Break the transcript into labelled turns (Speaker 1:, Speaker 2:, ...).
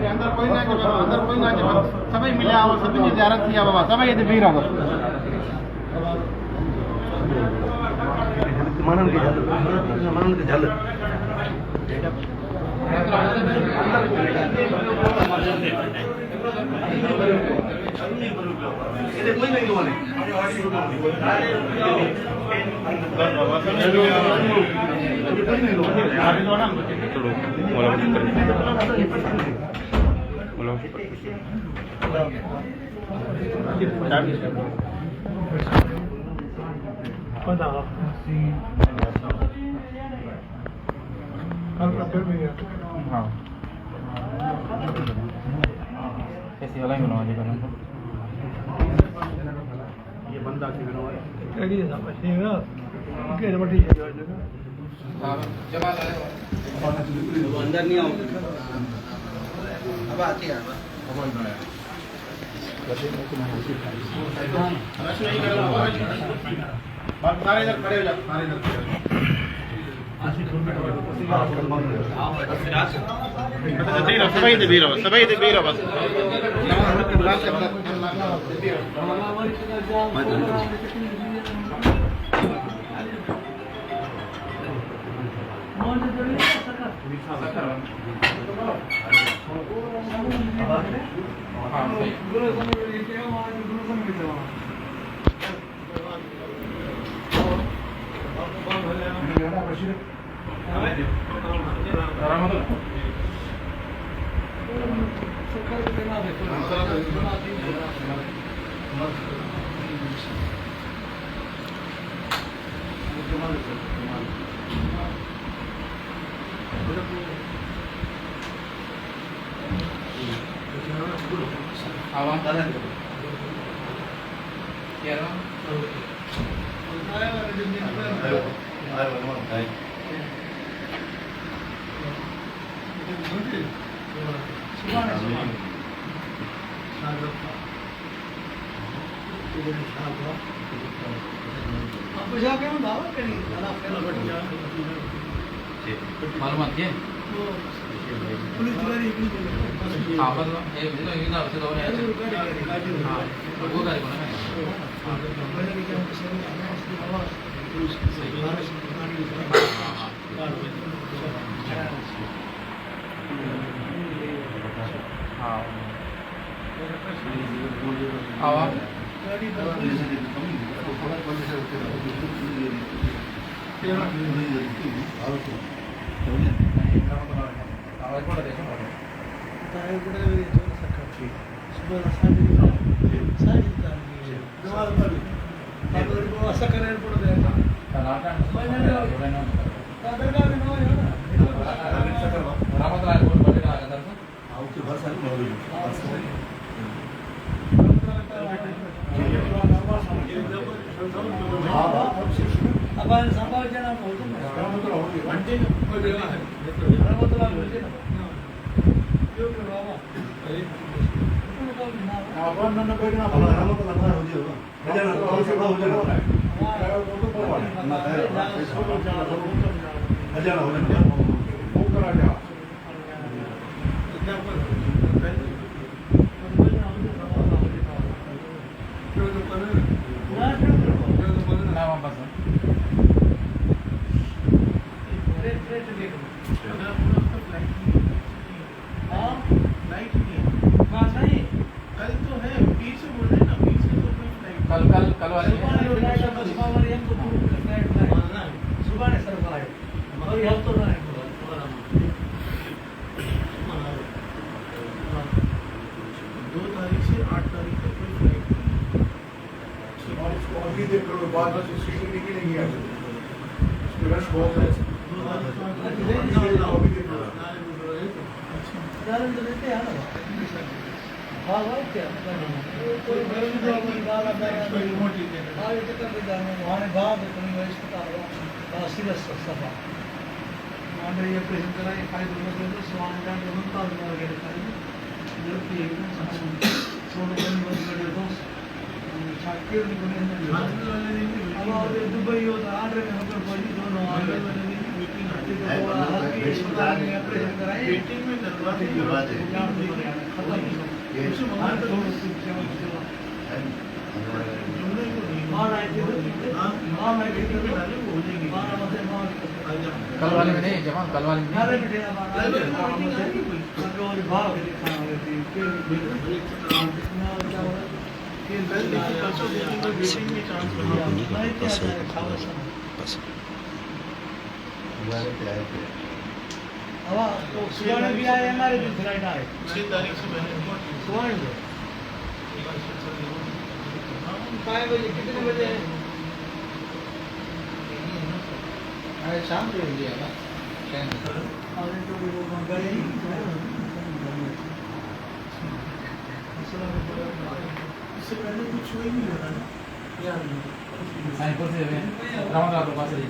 Speaker 1: अंदर कोई ना सभी मिले आओ सभी ने ज़ियारत किया बाबा सभी ये भी रहो मनन के झल ये कोई नहीं होने हाँ कैसी वाला ही बनाओ जी ये बंदा की बनाओ कैसी है ना बचेगा के बटी जमा अंदर नहीं आओ अब आती है सारे इधर खड़े हो जाओ सारे इधर सभी बस आवाम मालूमात घे आपण एक दिन एक ना उसे दोन यार हां वो गाड़ी बना है हां आवाज अपन संभाळजना होतो म्हणजे आपण न पहिला कल वाले सुबह ने सर बनाए और यह तो नहीं 2 तारीख से 8 तारीख तक कोई फ्लाइट और इसको अभी देख लो बाद में सीट निकलेंगी आज इसके रश बहुत है 2 तारीख अभी देख लो दारुण देते हैं ना हाँ वो क्या कोई बड़ी दाला दाला मोटी है हाँ ये तो कर जाने वहाँ भाग इतनी वैसे का बड़ा सीरियस सफा वहाँ ये प्रेजेंट करा ये फाइल में तो स्वान का बनता है वगैरह का जो कि एक सोने का बस छाके अब और दुबई होता आर्डर में होकर कोई दोनों आर्डर में मीटिंग कराए मीटिंग में करवा देंगे खत्म
Speaker 2: कल वाले में नहीं जमा कल वाले में
Speaker 1: सुवर्ण भी आए हमारे भी फ्लाइट आए
Speaker 3: 6 तारीख से मैंने
Speaker 1: सुवर्ण 5 बजे कितने बजे
Speaker 2: अरे शाम को लिया ना
Speaker 1: और तो वो गए ही
Speaker 3: इससे पहले कुछ हुआ ही नहीं रहा ना
Speaker 2: आई को से राउंड आप पास है